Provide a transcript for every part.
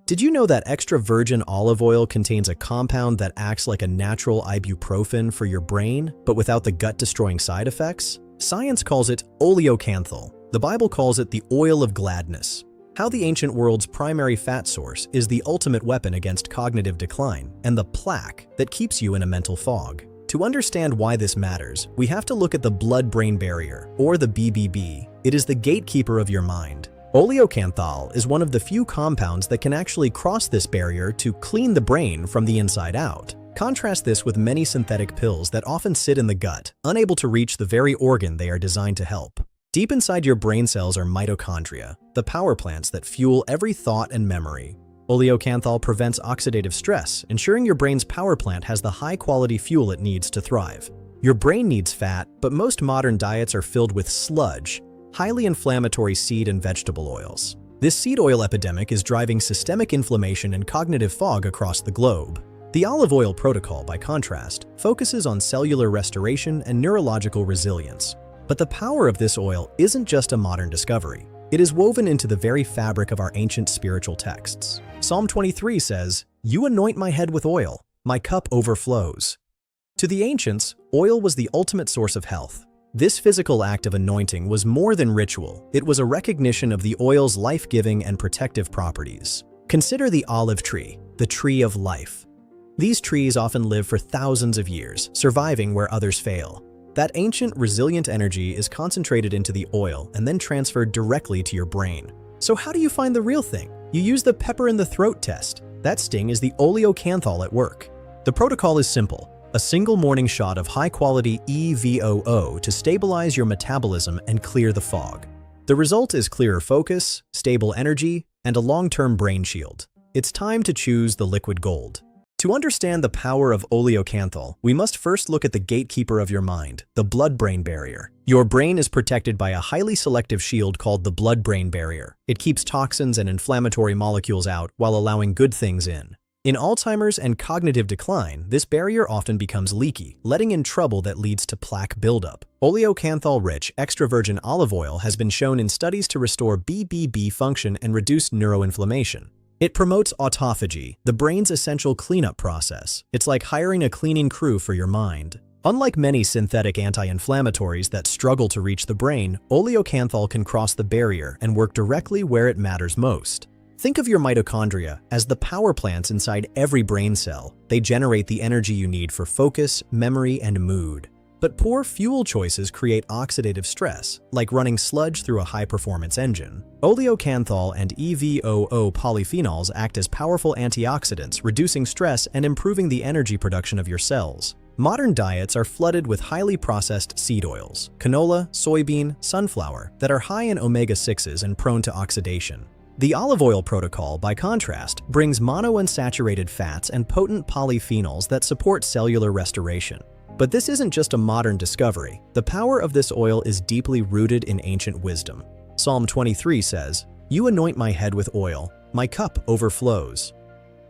Did you know that extra virgin olive oil contains a compound that acts like a natural ibuprofen for your brain, but without the gut-destroying side effects? Science calls it oleocanthal. The Bible calls it the oil of gladness. How the ancient world's primary fat source is the ultimate weapon against cognitive decline and the plaque that keeps you in a mental fog. To understand why this matters, we have to look at the blood-brain barrier, or the BBB. It is the gatekeeper of your mind. Oleocanthal is one of the few compounds that can actually cross this barrier to clean the brain from the inside out. Contrast this with many synthetic pills that often sit in the gut, unable to reach the very organ they are designed to help. Deep inside your brain cells are mitochondria, the power plants that fuel every thought and memory. Oleocanthal prevents oxidative stress, ensuring your brain's power plant has the high-quality fuel it needs to thrive. Your brain needs fat, but most modern diets are filled with sludge, highly inflammatory seed and vegetable oils. This seed oil epidemic is driving systemic inflammation and cognitive fog across the globe. The olive oil protocol, by contrast, focuses on cellular restoration and neurological resilience. But the power of this oil isn't just a modern discovery. It is woven into the very fabric of our ancient spiritual texts. Psalm 23 says, "You anoint my head with oil, my cup overflows." To the ancients, oil was the ultimate source of health. This physical act of anointing was more than ritual. It was a recognition of the oil's life-giving and protective properties. Consider the olive tree, the tree of life. These trees often live for thousands of years, surviving where others fail. That ancient, resilient energy is concentrated into the oil and then transferred directly to your brain. So how do you find the real thing? You use the pepper in the throat test. That sting is the oleocanthal at work. The protocol is simple. A single morning shot of high-quality EVOO to stabilize your metabolism and clear the fog. The result is clearer focus, stable energy, and a long-term brain shield. It's time to choose the liquid gold. To understand the power of oleocanthal, we must first look at the gatekeeper of your mind, the blood-brain barrier. Your brain is protected by a highly selective shield called the blood-brain barrier. It keeps toxins and inflammatory molecules out while allowing good things in. In Alzheimer's and cognitive decline, this barrier often becomes leaky, letting in trouble that leads to plaque buildup. Oleocanthal-rich extra virgin olive oil has been shown in studies to restore BBB function and reduce neuroinflammation. It promotes autophagy, the brain's essential cleanup process. It's like hiring a cleaning crew for your mind. Unlike many synthetic anti-inflammatories that struggle to reach the brain, oleocanthal can cross the barrier and work directly where it matters most. Think of your mitochondria as the power plants inside every brain cell. They generate the energy you need for focus, memory, and mood. But poor fuel choices create oxidative stress, like running sludge through a high-performance engine. Oleocanthal and EVOO polyphenols act as powerful antioxidants, reducing stress and improving the energy production of your cells. Modern diets are flooded with highly processed seed oils, canola, soybean, sunflower, that are high in omega-6s and prone to oxidation. The olive oil protocol, by contrast, brings monounsaturated fats and potent polyphenols that support cellular restoration. But this isn't just a modern discovery. The power of this oil is deeply rooted in ancient wisdom. Psalm 23 says, "You anoint my head with oil, my cup overflows."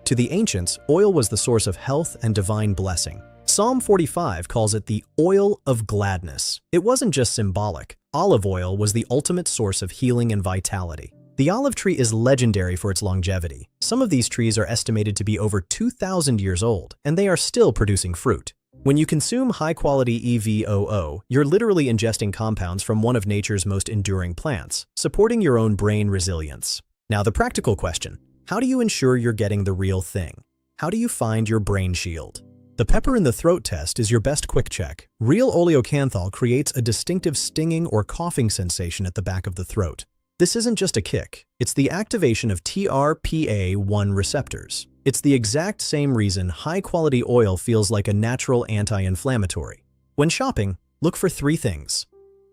To the ancients, oil was the source of health and divine blessing. Psalm 45 calls it the oil of gladness. It wasn't just symbolic. Olive oil was the ultimate source of healing and vitality. The olive tree is legendary for its longevity. Some of these trees are estimated to be over 2,000 years old, and they are still producing fruit. When you consume high-quality EVOO, you're literally ingesting compounds from one of nature's most enduring plants, supporting your own brain resilience. Now, the practical question: how do you ensure you're getting the real thing? How do you find your brain shield? The pepper in the throat test is your best quick check. Real oleocanthal creates a distinctive stinging or coughing sensation at the back of the throat. This isn't just a kick, it's the activation of TRPA1 receptors. It's the exact same reason high-quality oil feels like a natural anti-inflammatory. When shopping, look for 3 things: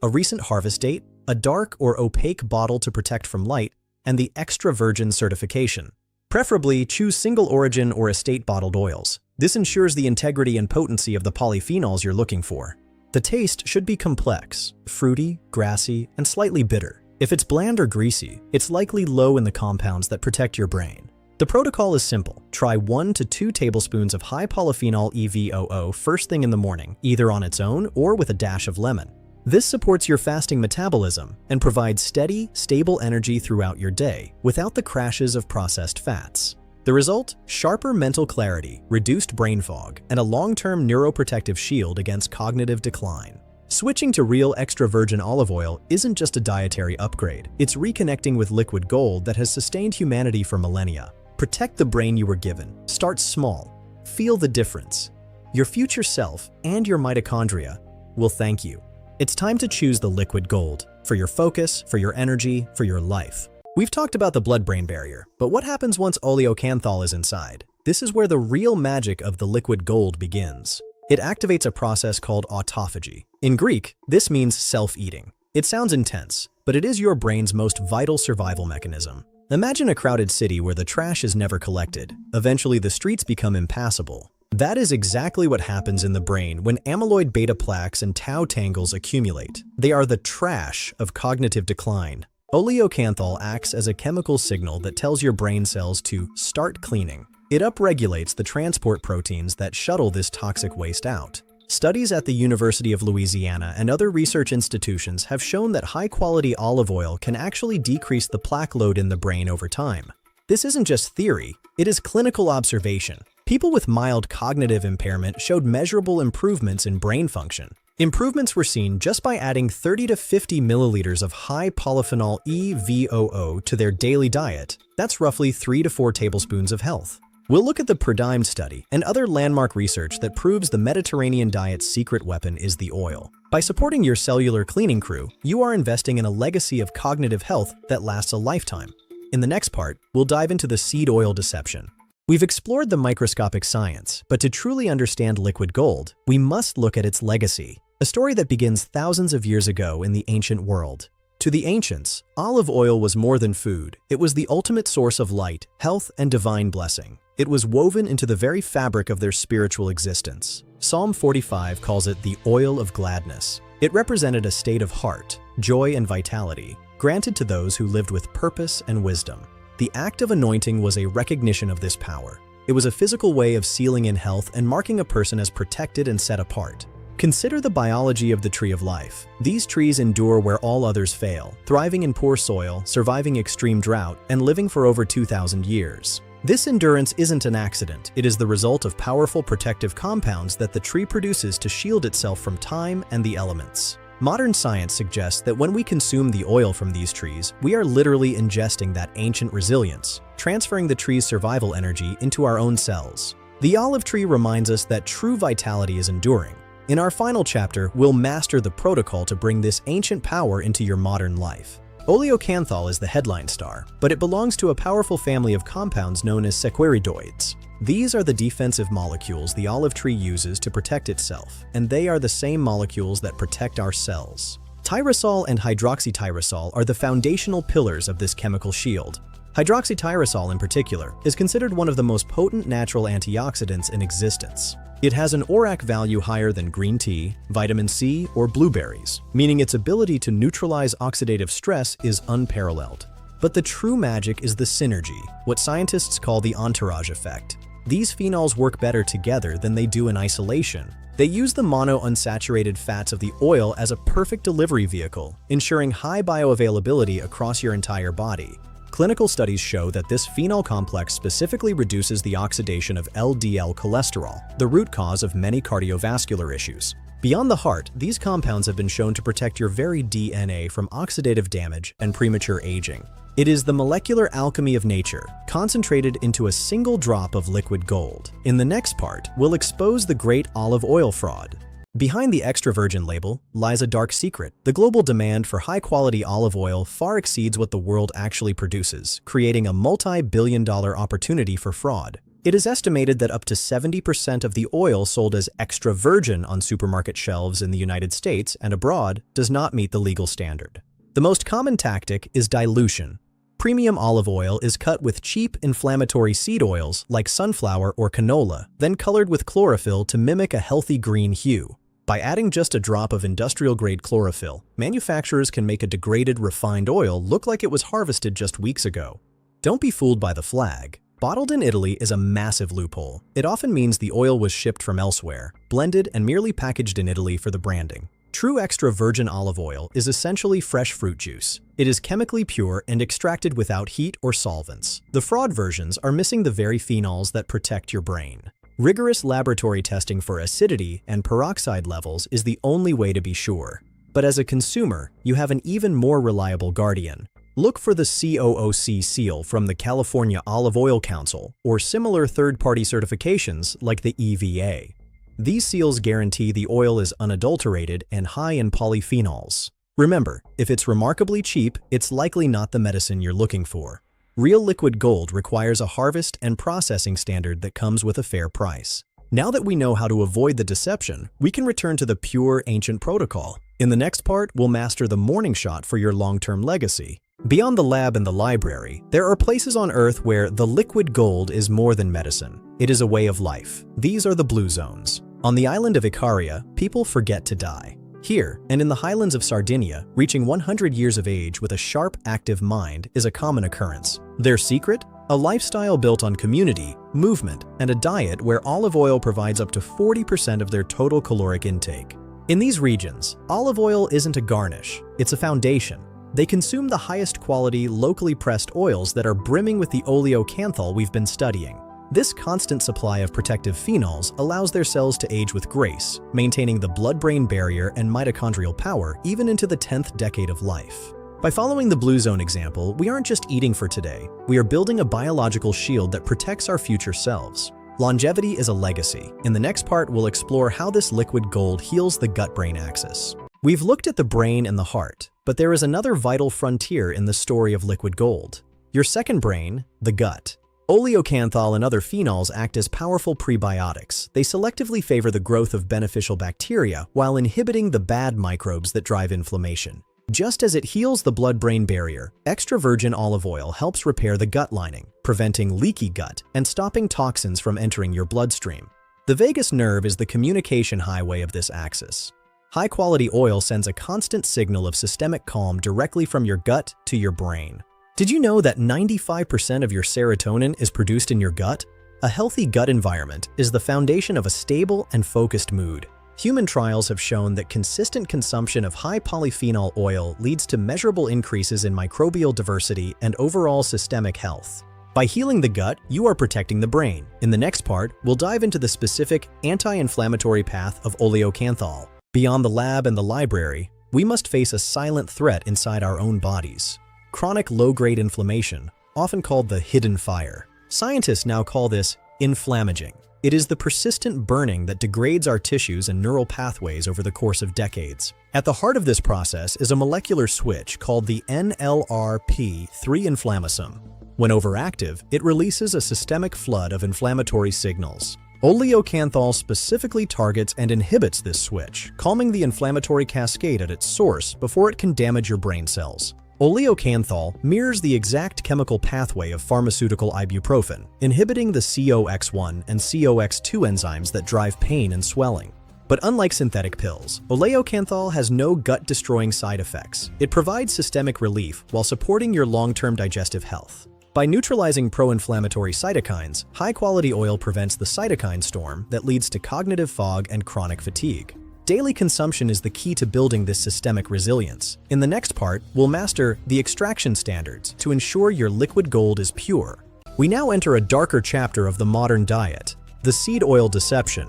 a recent harvest date, a dark or opaque bottle to protect from light, and the extra virgin certification. Preferably, choose single origin or estate bottled oils. This ensures the integrity and potency of the polyphenols you're looking for. The taste should be complex, fruity, grassy, and slightly bitter. If it's bland or greasy, it's likely low in the compounds that protect your brain. The protocol is simple. Try 1 to 2 tablespoons of high polyphenol EVOO first thing in the morning, either on its own or with a dash of lemon. This supports your fasting metabolism and provides steady, stable energy throughout your day without the crashes of processed fats. The result? Sharper mental clarity, reduced brain fog, and a long-term neuroprotective shield against cognitive decline. Switching to real extra virgin olive oil isn't just a dietary upgrade, it's reconnecting with liquid gold that has sustained humanity for millennia. Protect the brain you were given. Start small. Feel the difference. Your future self and your mitochondria will thank you. It's time to choose the liquid gold for your focus, for your energy, for your life. We've talked about the blood-brain barrier, but what happens once oleocanthal is inside? This is where the real magic of the liquid gold begins. It activates a process called autophagy. In Greek, this means self-eating. It sounds intense, but it is your brain's most vital survival mechanism. Imagine a crowded city where the trash is never collected. Eventually, the streets become impassable. That is exactly what happens in the brain when amyloid beta plaques and tau tangles accumulate. They are the trash of cognitive decline. Oleocanthal acts as a chemical signal that tells your brain cells to start cleaning. It upregulates the transport proteins that shuttle this toxic waste out. Studies at the University of Louisiana and other research institutions have shown that high-quality olive oil can actually decrease the plaque load in the brain over time. This isn't just theory, it is clinical observation. People with mild cognitive impairment showed measurable improvements in brain function. Improvements were seen just by adding 30 to 50 milliliters of high polyphenol EVOO to their daily diet. That's roughly 3 to 4 tablespoons of health. We'll look at the PRODIME study and other landmark research that proves the Mediterranean diet's secret weapon is the oil. By supporting your cellular cleaning crew, you are investing in a legacy of cognitive health that lasts a lifetime. In the next part, we'll dive into the seed oil deception. We've explored the microscopic science, but to truly understand liquid gold, we must look at its legacy, a story that begins thousands of years ago in the ancient world. To the ancients, olive oil was more than food. It was the ultimate source of light, health, and divine blessing. It was woven into the very fabric of their spiritual existence. Psalm 45 calls it the oil of gladness. It represented a state of heart, joy, and vitality, granted to those who lived with purpose and wisdom. The act of anointing was a recognition of this power. It was a physical way of sealing in health and marking a person as protected and set apart. Consider the biology of the tree of life. These trees endure where all others fail, thriving in poor soil, surviving extreme drought, and living for over 2,000 years. This endurance isn't an accident. It is the result of powerful protective compounds that the tree produces to shield itself from time and the elements. Modern science suggests that when we consume the oil from these trees, we are literally ingesting that ancient resilience, transferring the tree's survival energy into our own cells. The olive tree reminds us that true vitality is enduring. In our final chapter, we'll master the protocol to bring this ancient power into your modern life. Oleocanthal is the headline star, but it belongs to a powerful family of compounds known as saccharidoids. These are the defensive molecules the olive tree uses to protect itself, and they are the same molecules that protect our cells. Tyrosol and hydroxytyrosol are the foundational pillars of this chemical shield. Hydroxytyrosol in particular is considered one of the most potent natural antioxidants in existence. It has an ORAC value higher than green tea, vitamin C, or blueberries, meaning its ability to neutralize oxidative stress is unparalleled. But the true magic is the synergy, what scientists call the entourage effect. These phenols work better together than they do in isolation. They use the monounsaturated fats of the oil as a perfect delivery vehicle, ensuring high bioavailability across your entire body. Clinical studies show that this phenol complex specifically reduces the oxidation of LDL cholesterol, the root cause of many cardiovascular issues. Beyond the heart, these compounds have been shown to protect your very DNA from oxidative damage and premature aging. It is the molecular alchemy of nature, concentrated into a single drop of liquid gold. In the next part, we'll expose the great olive oil fraud. Behind the extra virgin label lies a dark secret. The global demand for high-quality olive oil far exceeds what the world actually produces, creating a multi-billion-dollar opportunity for fraud. It is estimated that up to 70% of the oil sold as extra virgin on supermarket shelves in the United States and abroad does not meet the legal standard. The most common tactic is dilution. Premium olive oil is cut with cheap inflammatory seed oils like sunflower or canola, then colored with chlorophyll to mimic a healthy green hue. By adding just a drop of industrial-grade chlorophyll, manufacturers can make a degraded, refined oil look like it was harvested just weeks ago. Don't be fooled by the flag. Bottled in Italy is a massive loophole. It often means the oil was shipped from elsewhere, blended and merely packaged in Italy for the branding. True extra virgin olive oil is essentially fresh fruit juice. It is chemically pure and extracted without heat or solvents. The fraud versions are missing the very phenols that protect your brain. Rigorous laboratory testing for acidity and peroxide levels is the only way to be sure. But as a consumer, you have an even more reliable guardian. Look for the COOC seal from the California Olive Oil Council or similar third-party certifications like the EVA. These seals guarantee the oil is unadulterated and high in polyphenols. Remember, if it's remarkably cheap, it's likely not the medicine you're looking for. Real liquid gold requires a harvest and processing standard that comes with a fair price. Now that we know how to avoid the deception, we can return to the pure ancient protocol. In the next part, we'll master the morning shot for your long-term legacy. Beyond the lab and the library, there are places on Earth where the liquid gold is more than medicine. It is a way of life. These are the blue zones. On the island of Icaria, people forget to die. Here, and in the highlands of Sardinia, reaching 100 years of age with a sharp, active mind is a common occurrence. Their secret? A lifestyle built on community, movement, and a diet where olive oil provides up to 40% of their total caloric intake. In these regions, olive oil isn't a garnish, it's a foundation. They consume the highest quality, locally pressed oils that are brimming with the oleocanthal we've been studying. This constant supply of protective phenols allows their cells to age with grace, maintaining the blood-brain barrier and mitochondrial power even into the 10th decade of life. By following the Blue Zone example, we aren't just eating for today, we are building a biological shield that protects our future selves. Longevity is a legacy. In the next part, we'll explore how this liquid gold heals the gut-brain axis. We've looked at the brain and the heart, but there is another vital frontier in the story of liquid gold. Your second brain, the gut. Oleocanthal and other phenols act as powerful prebiotics. They selectively favor the growth of beneficial bacteria while inhibiting the bad microbes that drive inflammation. Just as it heals the blood-brain barrier, extra virgin olive oil helps repair the gut lining, preventing leaky gut and stopping toxins from entering your bloodstream. The vagus nerve is the communication highway of this axis. High-quality oil sends a constant signal of systemic calm directly from your gut to your brain. Did you know that 95% of your serotonin is produced in your gut? A healthy gut environment is the foundation of a stable and focused mood. Human trials have shown that consistent consumption of high polyphenol oil leads to measurable increases in microbial diversity and overall systemic health. By healing the gut, you are protecting the brain. In the next part, we'll dive into the specific anti-inflammatory path of oleocanthal. Beyond the lab and the library, we must face a silent threat inside our own bodies. Chronic low-grade inflammation, often called the hidden fire. Scientists now call this inflammaging. It is the persistent burning that degrades our tissues and neural pathways over the course of decades. At the heart of this process is a molecular switch called the NLRP3 inflammasome. When overactive, it releases a systemic flood of inflammatory signals. Oleocanthal specifically targets and inhibits this switch, calming the inflammatory cascade at its source before it can damage your brain cells. Oleocanthal mirrors the exact chemical pathway of pharmaceutical ibuprofen, inhibiting the COX-1 and COX-2 enzymes that drive pain and swelling. But unlike synthetic pills, oleocanthal has no gut-destroying side effects. It provides systemic relief while supporting your long-term digestive health. By neutralizing pro-inflammatory cytokines, high-quality oil prevents the cytokine storm that leads to cognitive fog and chronic fatigue. Daily consumption is the key to building this systemic resilience. In the next part, we'll master the extraction standards to ensure your liquid gold is pure. We now enter a darker chapter of the modern diet, the seed oil deception.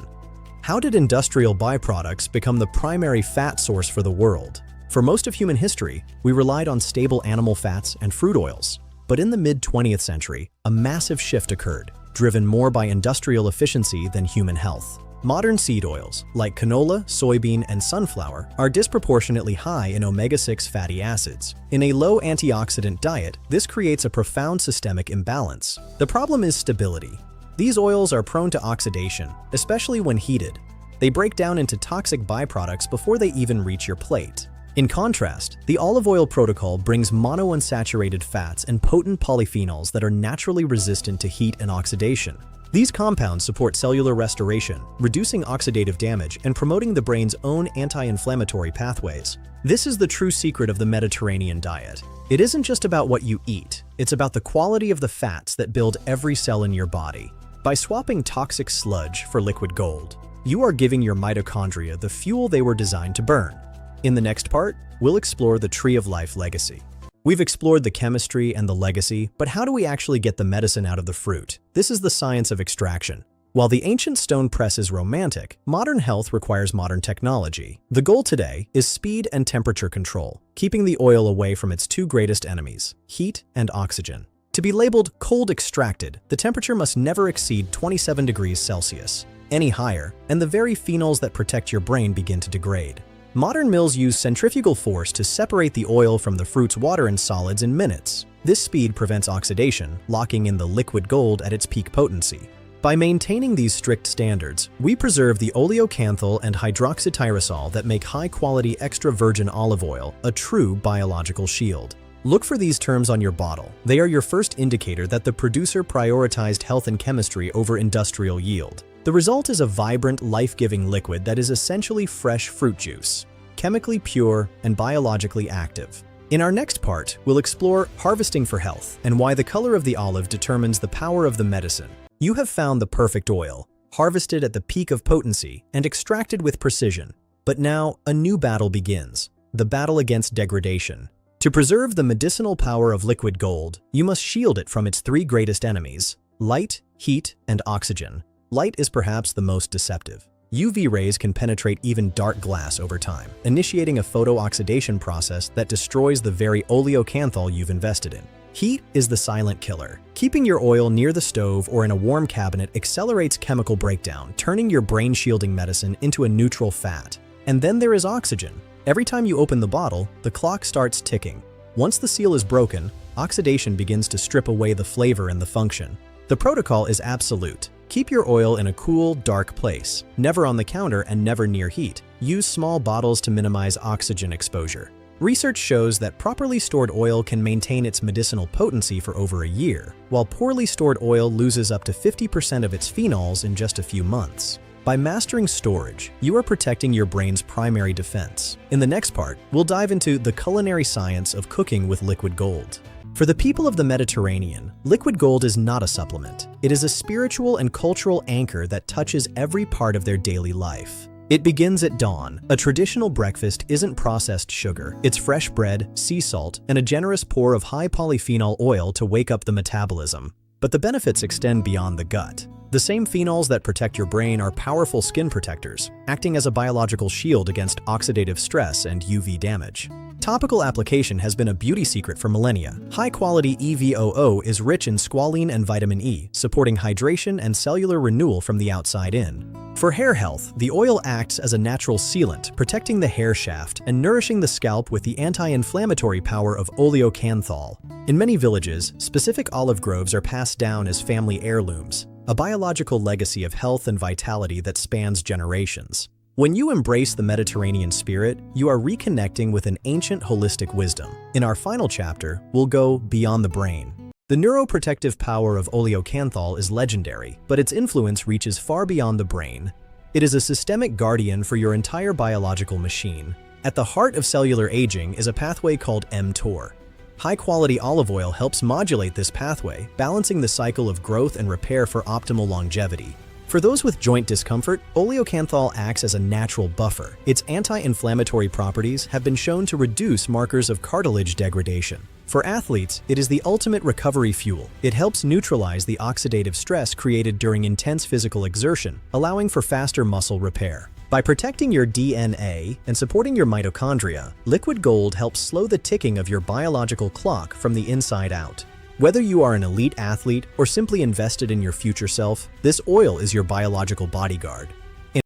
How did industrial byproducts become the primary fat source for the world? For most of human history, we relied on stable animal fats and fruit oils. But in the mid-20th century, a massive shift occurred, driven more by industrial efficiency than human health. Modern seed oils, like canola, soybean, and sunflower, are disproportionately high in omega-6 fatty acids. In a low antioxidant diet, this creates a profound systemic imbalance. The problem is stability. These oils are prone to oxidation, especially when heated. They break down into toxic byproducts before they even reach your plate. In contrast, the olive oil protocol brings monounsaturated fats and potent polyphenols that are naturally resistant to heat and oxidation. These compounds support cellular restoration, reducing oxidative damage and promoting the brain's own anti-inflammatory pathways. This is the true secret of the Mediterranean diet. It isn't just about what you eat, it's about the quality of the fats that build every cell in your body. By swapping toxic sludge for liquid gold, you are giving your mitochondria the fuel they were designed to burn. In the next part, we'll explore the Tree of Life legacy. We've explored the chemistry and the legacy, but how do we actually get the medicine out of the fruit? This is the science of extraction. While the ancient stone press is romantic, modern health requires modern technology. The goal today is speed and temperature control, keeping the oil away from its two greatest enemies, heat and oxygen. To be labeled cold extracted, the temperature must never exceed 27 degrees Celsius. Any higher, and the very phenols that protect your brain begin to degrade. Modern mills use centrifugal force to separate the oil from the fruit's water and solids in minutes. This speed prevents oxidation, locking in the liquid gold at its peak potency. By maintaining these strict standards, we preserve the oleocanthal and hydroxytyrosol that make high-quality extra virgin olive oil a true biological shield. Look for these terms on your bottle. They are your first indicator that the producer prioritized health and chemistry over industrial yield. The result is a vibrant, life-giving liquid that is essentially fresh fruit juice, chemically pure and biologically active. In our next part, we'll explore harvesting for health and why the color of the olive determines the power of the medicine. You have found the perfect oil, harvested at the peak of potency and extracted with precision. But now, a new battle begins, the battle against degradation. To preserve the medicinal power of liquid gold, you must shield it from its three greatest enemies: light, heat, and oxygen. Light is perhaps the most deceptive. UV rays can penetrate even dark glass over time, initiating a photooxidation process that destroys the very oleocanthal you've invested in. Heat is the silent killer. Keeping your oil near the stove or in a warm cabinet accelerates chemical breakdown, turning your brain-shielding medicine into a neutral fat. And then there is oxygen. Every time you open the bottle, the clock starts ticking. Once the seal is broken, oxidation begins to strip away the flavor and the function. The protocol is absolute. Keep your oil in a cool, dark place, never on the counter and never near heat. Use small bottles to minimize oxygen exposure. Research shows that properly stored oil can maintain its medicinal potency for over a year, while poorly stored oil loses up to 50% of its phenols in just a few months. By mastering storage, you are protecting your brain's primary defense. In the next part, we'll dive into the culinary science of cooking with liquid gold. For the people of the Mediterranean, liquid gold is not a supplement. It is a spiritual and cultural anchor that touches every part of their daily life. It begins at dawn. A traditional breakfast isn't processed sugar. It's fresh bread, sea salt, and a generous pour of high polyphenol oil to wake up the metabolism. But the benefits extend beyond the gut. The same phenols that protect your brain are powerful skin protectors, acting as a biological shield against oxidative stress and UV damage. Topical application has been a beauty secret for millennia. High-quality EVOO is rich in squalene and vitamin E, supporting hydration and cellular renewal from the outside in. For hair health, the oil acts as a natural sealant, protecting the hair shaft and nourishing the scalp with the anti-inflammatory power of oleocanthal. In many villages, specific olive groves are passed down as family heirlooms, a biological legacy of health and vitality that spans generations. When you embrace the Mediterranean spirit, you are reconnecting with an ancient holistic wisdom. In our final chapter, we'll go beyond the brain. The neuroprotective power of oleocanthal is legendary, but its influence reaches far beyond the brain. It is a systemic guardian for your entire biological machine. At the heart of cellular aging is a pathway called mTOR. High-quality olive oil helps modulate this pathway, balancing the cycle of growth and repair for optimal longevity. For those with joint discomfort, oleocanthal acts as a natural buffer. Its anti-inflammatory properties have been shown to reduce markers of cartilage degradation. For athletes, it is the ultimate recovery fuel. It helps neutralize the oxidative stress created during intense physical exertion, allowing for faster muscle repair. By protecting your DNA and supporting your mitochondria, liquid gold helps slow the ticking of your biological clock from the inside out. Whether you are an elite athlete or simply invested in your future self, this oil is your biological bodyguard.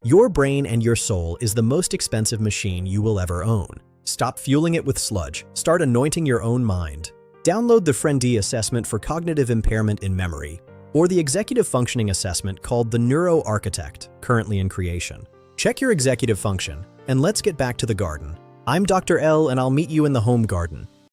Your brain and your soul is the most expensive machine you will ever own. Stop fueling it with sludge. Start anointing your own mind. Download the Friendly Assessment for Cognitive Impairment in Memory, or the Executive Functioning Assessment called the Neuro Architect, currently in creation. Check your executive function, and let's get back to the garden. I'm Dr. L, and I'll meet you in the home garden.